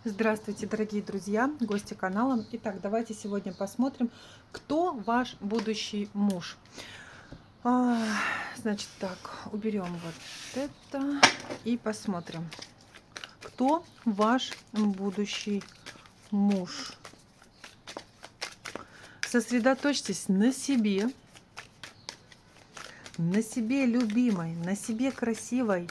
Здравствуйте, дорогие друзья, гости канала. Итак, давайте сегодня посмотрим, кто ваш будущий муж. А, Значит так, уберем вот это и посмотрим, кто ваш будущий муж. Сосредоточьтесь на себе любимой, на себе красивой.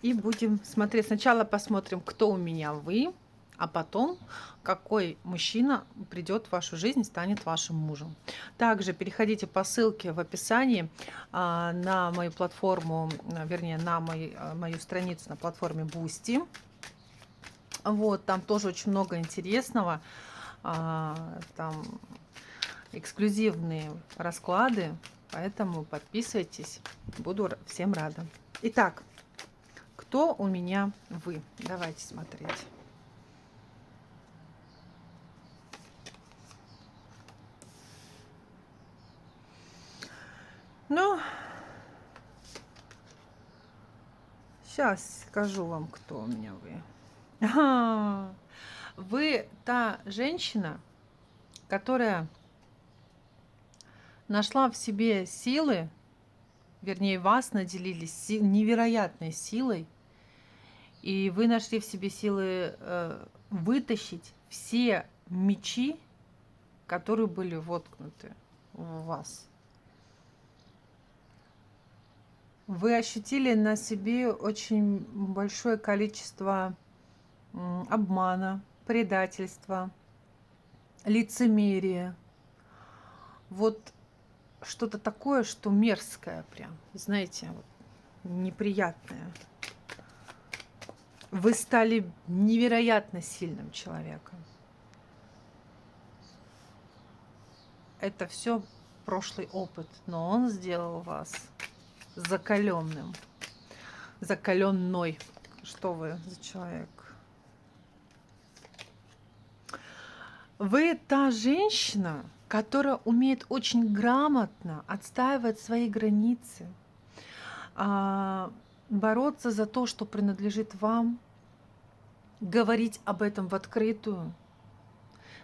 И будем смотреть. Сначала посмотрим, кто у меня вы, а потом, какой мужчина придет в вашу жизнь, станет вашим мужем. Также переходите по ссылке в описании на мою платформу, вернее, на мою страницу на платформе Boosty. Вот, там тоже очень много интересного. Там эксклюзивные расклады, поэтому подписывайтесь. Буду всем рада. Итак, кто у меня вы? Давайте смотреть. Ну, сейчас скажу вам, кто у меня вы. Вы та женщина, которая нашла в себе силы, вернее, вас наделили невероятной силой, и вы нашли в себе силы вытащить все мечи, которые были воткнуты в вас. Вы ощутили на себе очень большое количество обмана, предательства, лицемерия. Вот что-то такое, что мерзкое прям, знаете, вот, неприятное. Вы стали невероятно сильным человеком. Это все прошлый опыт, но он сделал вас закаленным, закаленной. Что вы за человек? Вы та женщина, которая умеет очень грамотно отстаивать свои границы, бороться за то, что принадлежит вам, говорить об этом в открытую,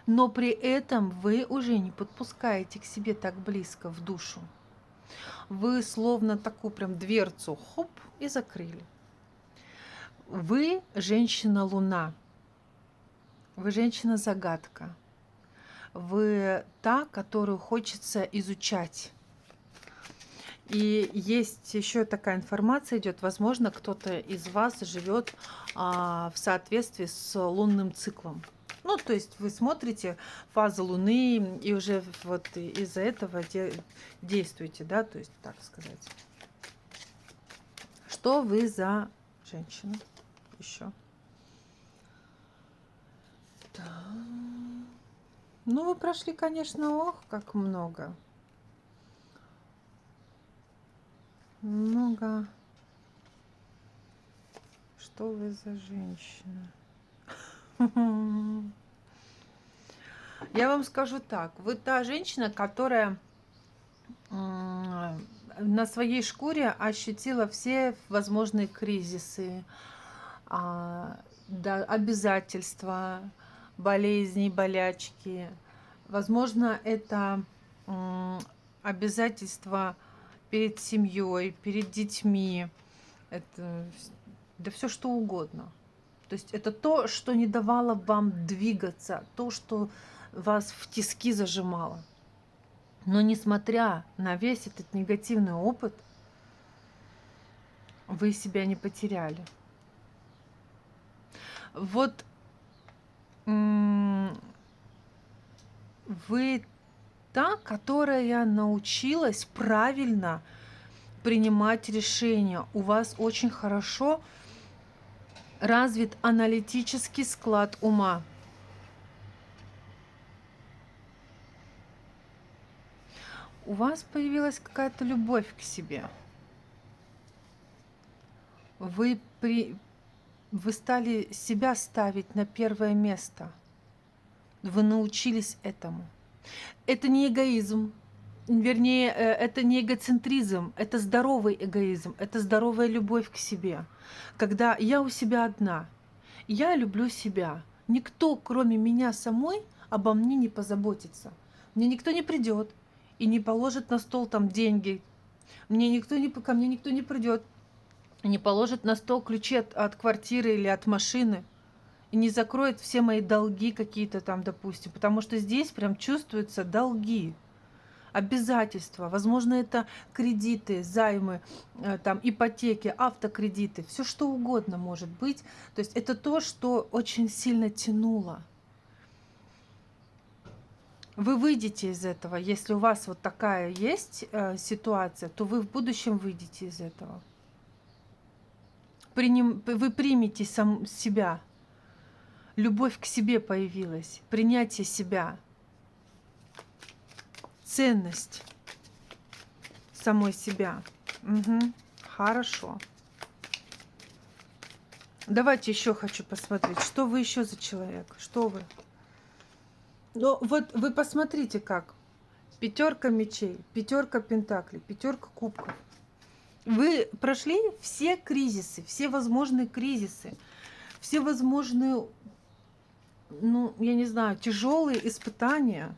но при этом вы уже не подпускаете к себе так близко в душу. Вы словно такую прям дверцу хоп и закрыли. Вы женщина-луна, вы женщина-загадка, вы та, которую хочется изучать. И есть еще такая информация идет, возможно, кто-то из вас живет в соответствии с лунным циклом. Ну, то есть вы смотрите фазы Луны и уже вот из-за этого действуете, да, то есть так сказать. Что вы за женщина еще? Так. Ну, вы прошли, конечно, ох, как много. Много. Что вы за женщина? Я вам скажу так. Вы та женщина, которая на своей шкуре ощутила все возможные кризисы, обязательства, болезни, болячки. Возможно, это обязательства перед семьей, перед детьми. Это да все что угодно. То есть это то, что не давало вам двигаться, то, что вас в тиски зажимало. Но несмотря на весь этот негативный опыт, вы себя не потеряли. Вот вы та, которая научилась правильно принимать решения. У вас очень хорошо развит аналитический склад ума. У вас появилась какая-то любовь к себе. Вы стали себя ставить на первое место. Вы научились этому. Это не эгоизм. Вернее, это не эгоцентризм, это здоровый эгоизм, это здоровая любовь к себе. Когда я у себя одна, Я люблю себя. Никто, кроме меня самой, обо мне не позаботится. Мне никто не придет и не положит на стол там деньги. Ко мне никто не придет и не положит на стол ключи от квартиры или от машины. И не закроет все мои долги какие-то там, допустим. Потому что здесь прям чувствуются долги, обязательства. Возможно, это кредиты, займы, там, ипотеки, автокредиты. Все что угодно может быть. То есть это то, что очень сильно тянуло. Вы выйдете из этого. Если у вас вот такая есть ситуация, то вы в будущем выйдете из этого. Вы примете себя. Любовь к себе появилась. Принятие себя. Ценность самой себя. Угу. Хорошо. Давайте еще хочу посмотреть, что вы еще за человек. Что вы? Ну, вот вы посмотрите как. 5 мечей, 5 пентаклей, 5 кубков. Вы прошли все кризисы, все возможные кризисы, все возможные, ну, я не знаю, тяжелые испытания.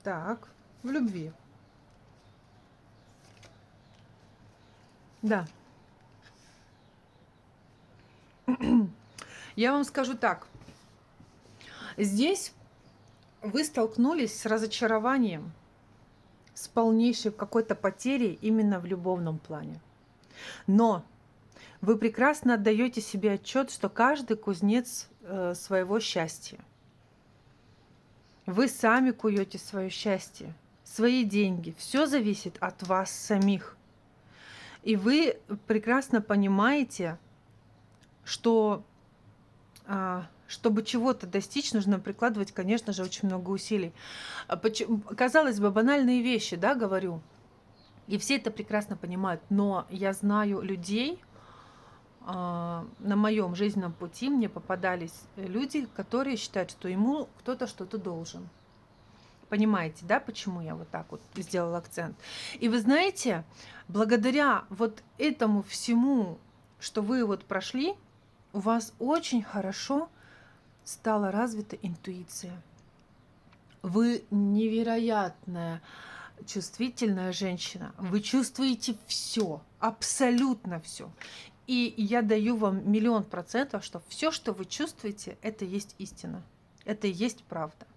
Так, в любви. Да. Я вам скажу так. Здесь вы столкнулись с разочарованием, с полнейшей какой-то потерей именно в любовном плане. Но вы прекрасно отдаете себе отчет, что каждый кузнец своего счастья. Вы сами куете свое счастье, свои деньги. Все зависит от вас самих. И вы прекрасно понимаете, что чтобы чего-то достичь, нужно прикладывать, конечно же, очень много усилий. Казалось бы, банальные вещи, да, говорю. И все это прекрасно понимают. Но я знаю людей, на моем жизненном пути мне попадались люди, которые считают, что ему кто-то что-то должен. Понимаете, да, почему я вот так вот сделала акцент? И вы знаете, благодаря вот этому всему, что вы вот прошли, у вас очень хорошо стала развита интуиция. Вы невероятная чувствительная женщина. Вы чувствуете все, абсолютно все. И я даю вам 1000000%, что все, что вы чувствуете, это есть истина. Это и есть правда.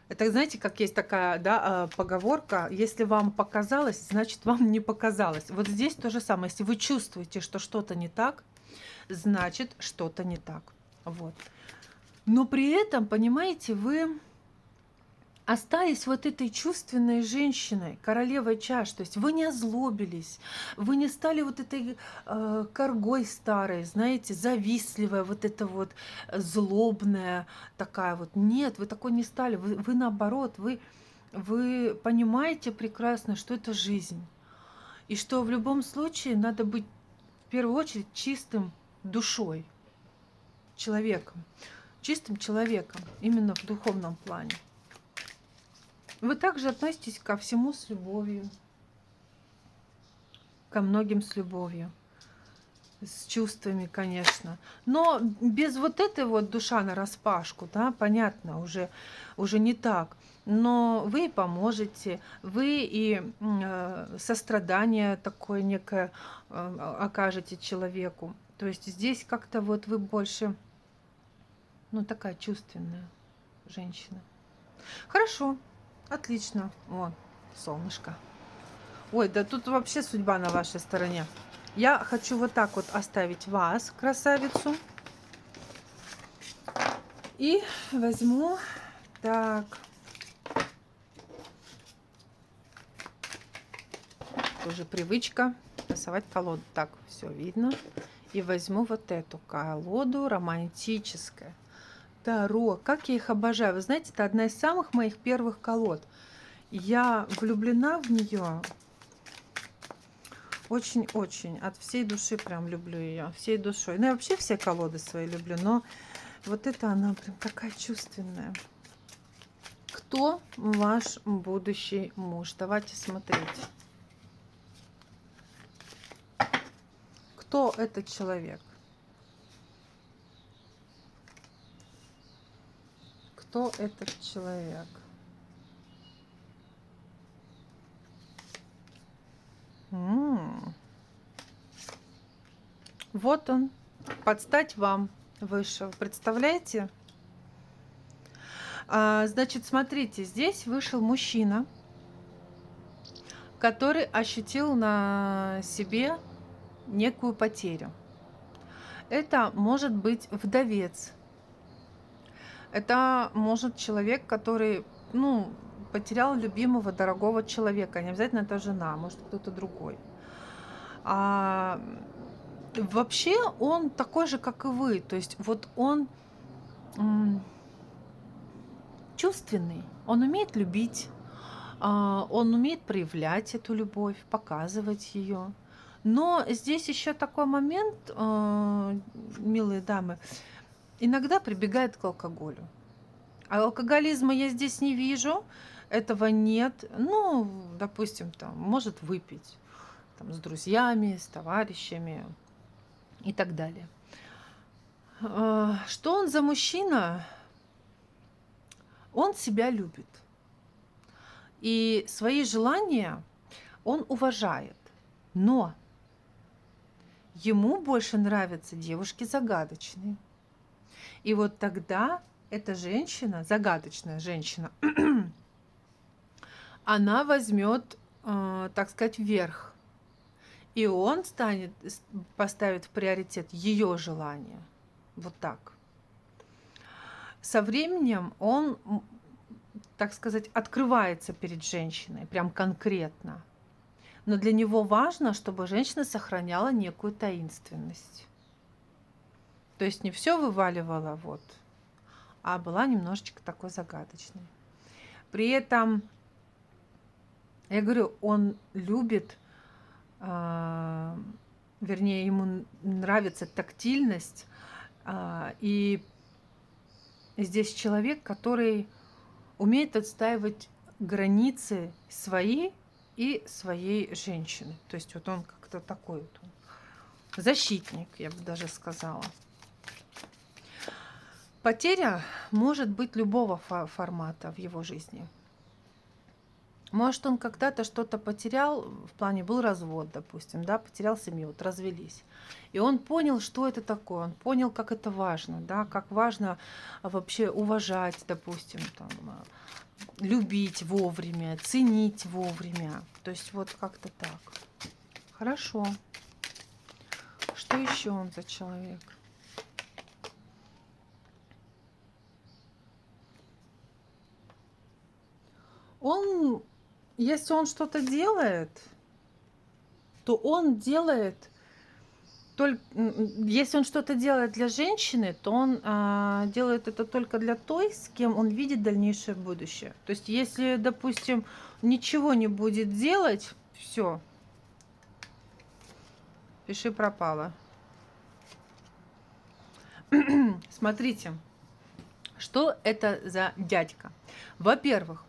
Это, знаете, как есть такая, да, поговорка: если вам показалось, значит, вам не показалось. Вот здесь то же самое. Если вы чувствуете, что что-то не так, значит, что-то не так. Вот. Но при этом, понимаете, вы остались вот этой чувственной женщиной, королевой чаш. То есть вы не озлобились, вы не стали вот этой коргой старой, знаете, завистливая, вот эта вот злобная такая вот. Нет, вы такой не стали. Вы наоборот, вы понимаете прекрасно, что это жизнь. И что в любом случае надо быть в первую очередь чистым душой, человеком. Чистым человеком, именно в духовном плане. Вы также относитесь ко всему с любовью, ко многим с любовью, с чувствами, конечно. Но без вот этой вот душа нараспашку, да, понятно, уже не так. Но вы и поможете, вы и сострадание такое некое окажете человеку. То есть здесь как-то вот вы больше, ну, такая чувственная женщина. Хорошо. Отлично. О, солнышко. Ой, да тут вообще судьба на вашей стороне. Я хочу вот так вот оставить вас, красавицу. И возьму, так, тоже привычка рисовать колоду. Так, все видно. И возьму вот эту колоду романтическая. Таро, как я их обожаю. Вы знаете, это одна из самых моих первых колод. Я влюблена в нее очень-очень. От всей души прям люблю ее. Всей душой. Ну, я вообще все колоды свои люблю, но вот эта она прям такая чувственная. Кто ваш будущий муж? Давайте смотреть. Кто этот человек? Кто этот человек? Вот он, под стать вам вышел. Представляете? Значит, смотрите, здесь вышел мужчина, который ощутил на себе некую потерю. Это может быть вдовец. Это может человек, который, ну, потерял любимого, дорогого человека. Не обязательно это жена, может кто-то другой. А вообще он такой же, как и вы. То есть вот он чувственный, он умеет любить, он умеет проявлять эту любовь, показывать ее. Но здесь еще такой момент, милые дамы, иногда прибегает к алкоголю. А алкоголизма я здесь не вижу, этого нет. Ну, допустим, там может выпить там, с друзьями, с товарищами и так далее. Что он за мужчина? Он себя любит. И свои желания он уважает. Но ему больше нравятся девушки загадочные. И вот тогда эта женщина, загадочная женщина, она возьмет, так сказать, верх. И он поставит в приоритет ее желание. Вот так. Со временем он, так сказать, открывается перед женщиной, прям конкретно. Но для него важно, чтобы женщина сохраняла некую таинственность. То есть не все вываливала, вот, а была немножечко такой загадочной. При этом, я говорю, он любит, вернее, ему нравится тактильность, и здесь человек, который умеет отстаивать границы свои и своей женщины. То есть вот он как-то такой вот защитник, я бы даже сказала. Потеря может быть любого формата в его жизни. Может, он когда-то что-то потерял, в плане был развод, допустим, да, потерял семью, вот развелись. И он понял, что это такое, он понял, как это важно, да, как важно вообще уважать, допустим, там, любить вовремя, ценить вовремя. То есть вот как-то так. Хорошо. Что еще он за человек? Он, если он что-то делает, то он делает только, если он что-то делает для женщины, то он делает это только для той, с кем он видит дальнейшее будущее. То есть, если, допустим, ничего не будет делать, все, пиши пропало. Смотрите, что это за дядька. Во-первых,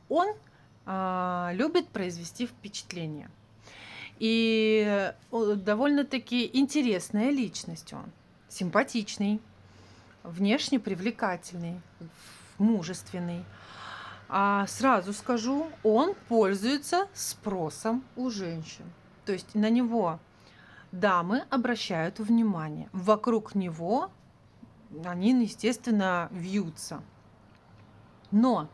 он любит произвести впечатление. И довольно-таки интересная личность он. Симпатичный, внешне привлекательный, мужественный. А сразу скажу, он пользуется спросом у женщин. То есть на него дамы обращают внимание. Вокруг него они, естественно, вьются. Но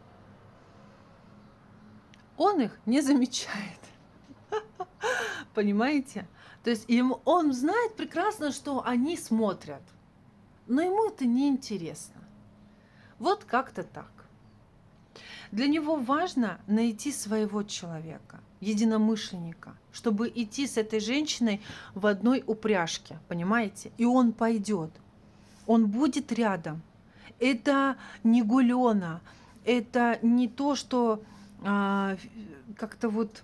он их не замечает. Понимаете? То есть он знает прекрасно, что они смотрят, но ему это не интересно. Вот как-то так. Для него важно найти своего человека, единомышленника, чтобы идти с этой женщиной в одной упряжке, понимаете? И он пойдет, он будет рядом. Это не гулёна, это не то, что как-то вот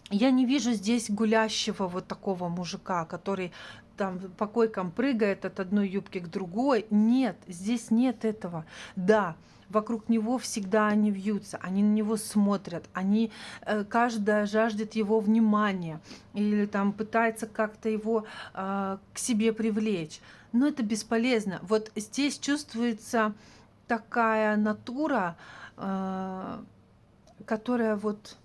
Я не вижу здесь гулящего вот такого мужика, который там по койкам прыгает от одной юбки к другой. Нет, здесь нет этого. Да, вокруг него всегда они вьются, они на него смотрят, они, каждая жаждет его внимания или там пытается как-то его к себе привлечь. Но это бесполезно. Вот здесь чувствуется такая натура, которая вот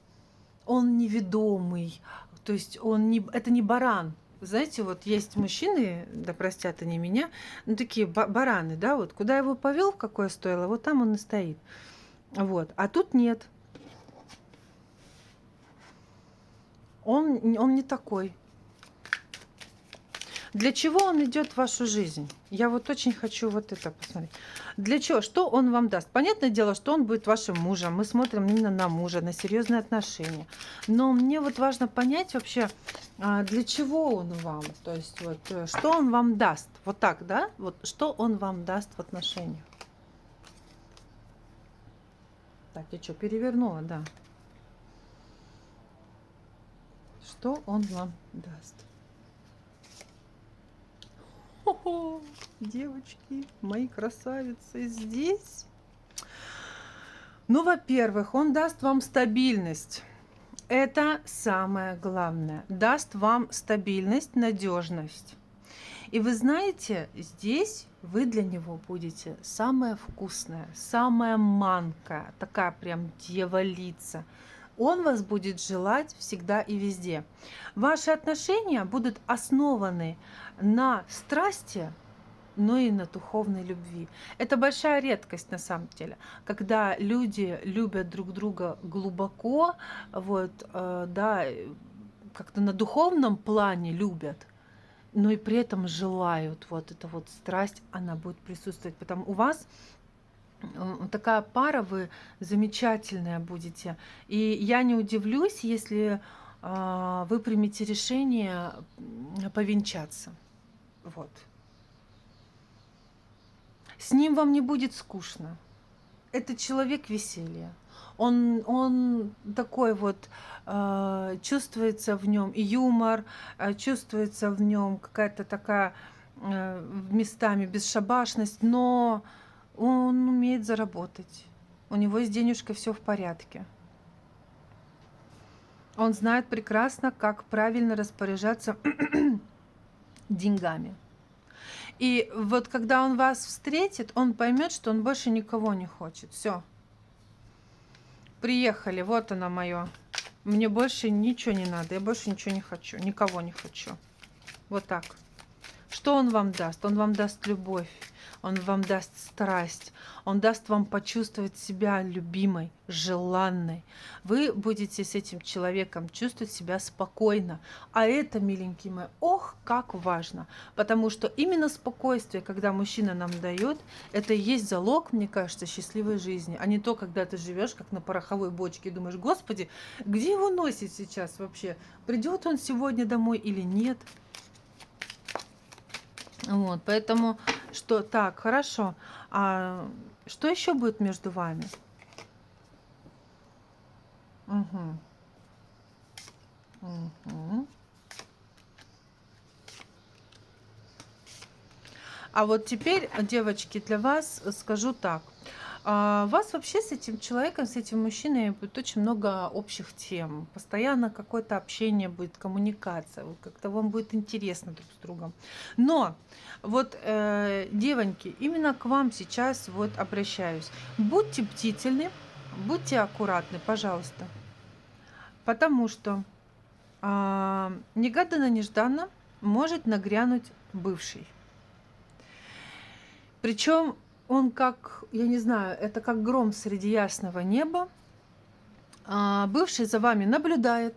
он неведомый, то есть он не, это не баран. Знаете, вот есть мужчины, да простят они меня, ну такие бараны, да, вот куда его повел, в какое стоило, вот там он и стоит. Вот, а тут нет. Он не такой. Для чего он идет в вашу жизнь? Я вот очень хочу вот это посмотреть. Для чего? Что он вам даст? Понятное дело, что он будет вашим мужем. Мы смотрим именно на мужа, на серьезные отношения. Но мне вот важно понять вообще, для чего он вам? То есть вот что он вам даст? Вот так, да? Вот что он вам даст в отношениях? Так, я что, перевернула, да. Что он вам даст? О, девочки, мои красавицы здесь. Ну, во-первых, он даст вам стабильность. Это самое главное. Даст вам стабильность, надежность. И вы знаете, здесь вы для него будете самая вкусная, самая манка, такая прям дьяволица. Он вас будет желать всегда и везде. Ваши отношения будут основаны на страсти, но и на духовной любви. Это большая редкость на самом деле, когда люди любят друг друга глубоко, вот, да, как-то на духовном плане любят, но и при этом желают. Вот эта вот страсть, она будет присутствовать. Потому у вас такая пара, вы замечательная будете. И я не удивлюсь, если вы примете решение повенчаться. Вот. С ним вам не будет скучно. Это человек веселья. Он такой вот, чувствуется в нем и юмор, чувствуется в нем какая-то такая местами бесшабашность, но он умеет заработать. У него с денежкой все в порядке. Он знает прекрасно, как правильно распоряжаться деньгами. И вот когда он вас встретит, он поймет, что он больше никого не хочет. Все. Приехали, вот оно мое. Мне больше ничего не надо, я больше ничего не хочу, никого не хочу. Вот так. Что он вам даст? Он вам даст любовь, он вам даст страсть, он даст вам почувствовать себя любимой, желанной. Вы будете с этим человеком чувствовать себя спокойно. А это, миленькие мои, ох, как важно. Потому что именно спокойствие, когда мужчина нам дает, это и есть залог, мне кажется, счастливой жизни. А не то, когда ты живешь как на пороховой бочке и думаешь, господи, где его носит сейчас вообще? Придет он сегодня домой или нет? Вот, поэтому, что так, хорошо. А что еще будет между вами? Угу. Угу. А вот теперь, девочки, для вас скажу так. У вас вообще с этим человеком, с этим мужчиной будет очень много общих тем. Постоянно какое-то общение будет, коммуникация. Вот как-то вам будет интересно друг с другом. Но вот, девоньки, именно к вам сейчас вот обращаюсь. Будьте бдительны, будьте аккуратны, пожалуйста. Потому что негаданно-нежданно может нагрянуть бывший. Причем он как, я не знаю, это как гром среди ясного неба. Бывший за вами наблюдает.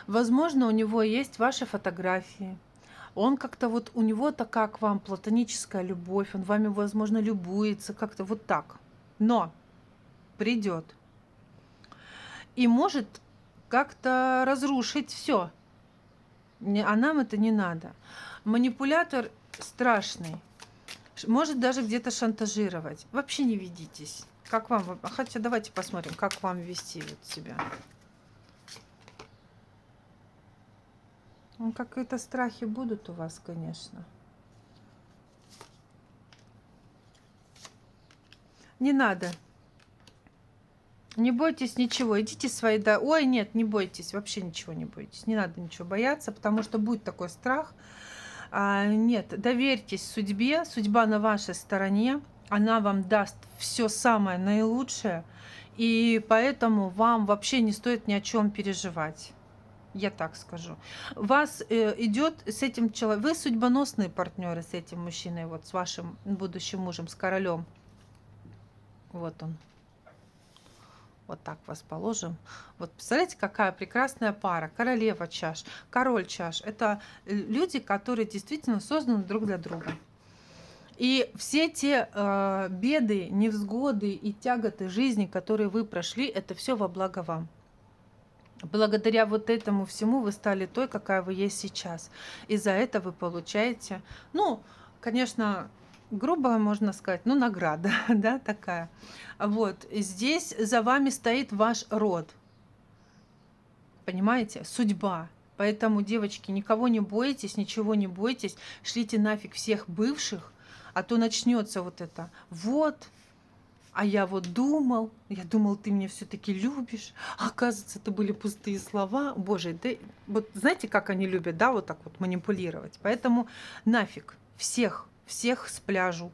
Возможно, у него есть ваши фотографии. Он как-то вот, у него такая к вам платоническая любовь. Он вами, возможно, любуется как-то вот так. Но придет. И может как-то разрушить все. А нам это не надо. Манипулятор страшный. Может даже где-то шантажировать. Вообще не ведитесь. Как вам? Хотя давайте посмотрим, как вам вести вот себя. Ну, какие-то страхи будут у вас, конечно. Не надо. Не бойтесь ничего, идите свои... Да... Ой, нет, не бойтесь, вообще ничего не бойтесь. Не надо ничего бояться, потому что будет такой страх. Нет, доверьтесь судьбе, судьба на вашей стороне. Она вам даст все самое наилучшее. И поэтому вам вообще не стоит ни о чем переживать. Я так скажу. У вас идет с этим человеком... Вы судьбоносные партнеры с этим мужчиной, вот с вашим будущим мужем, с королем. Вот он. Вот так вас положим. Вот представляете, какая прекрасная пара. Королева чаш, король чаш. Это люди, которые действительно созданы друг для друга. И все те беды, невзгоды и тяготы жизни, которые вы прошли, это все во благо вам. Благодаря вот этому всему вы стали той, какая вы есть сейчас. И за это вы получаете, ну, конечно, грубо можно сказать, ну, награда, да, такая. Вот, здесь за вами стоит ваш род, понимаете, судьба. Поэтому, девочки, никого не бойтесь, ничего не бойтесь, шлите нафиг всех бывших, а то начнется вот это. Вот, а я вот думал, ты меня все-таки любишь, а оказывается, это были пустые слова. Боже, да, вот знаете, как они любят, да, вот так вот манипулировать. Поэтому нафиг всех с пляжу.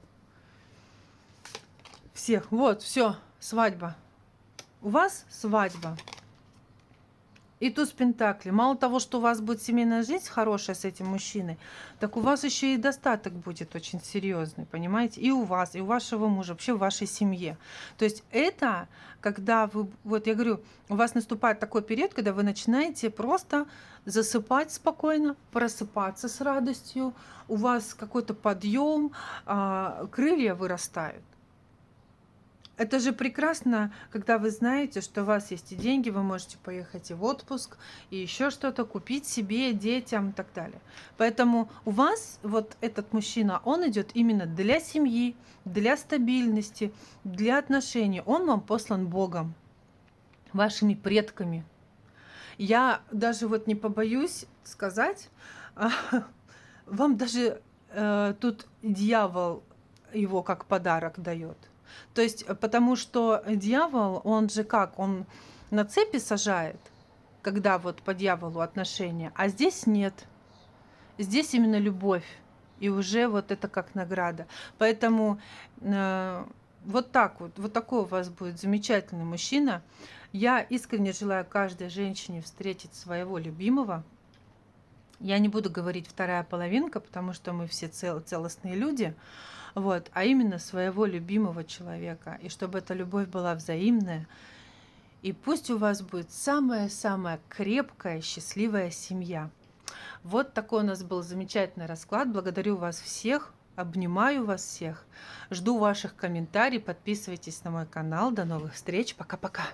Всех. Вот, все, свадьба. У вас свадьба. И туз пентаклей. Мало того, что у вас будет семейная жизнь хорошая с этим мужчиной, так у вас еще и достаток будет очень серьезный, понимаете? И у вас, и у вашего мужа, вообще в вашей семье. То есть это, когда вы, вот я говорю, у вас наступает такой период, когда вы начинаете просто засыпать спокойно, просыпаться с радостью, у вас какой-то подъем, крылья вырастают. Это же прекрасно, когда вы знаете, что у вас есть и деньги, вы можете поехать и в отпуск, и еще что-то купить себе, детям и так далее. Поэтому у вас вот этот мужчина, он идет именно для семьи, для стабильности, для отношений. Он вам послан Богом, вашими предками. Я даже вот не побоюсь сказать, вам даже тут дьявол его как подарок дает. То есть, потому что дьявол, он же как, он на цепи сажает, когда вот по дьяволу отношения, а здесь нет. Здесь именно любовь. И уже вот это как награда. Поэтому вот так вот такой у вас будет замечательный мужчина. Я искренне желаю каждой женщине встретить своего любимого. Я не буду говорить вторая половинка, потому что мы все целостные люди. Вот, а именно своего любимого человека. И чтобы эта любовь была взаимная. И пусть у вас будет самая-самая крепкая, счастливая семья. Вот такой у нас был замечательный расклад. Благодарю вас всех. Обнимаю вас всех. Жду ваших комментариев. Подписывайтесь на мой канал. До новых встреч. Пока-пока.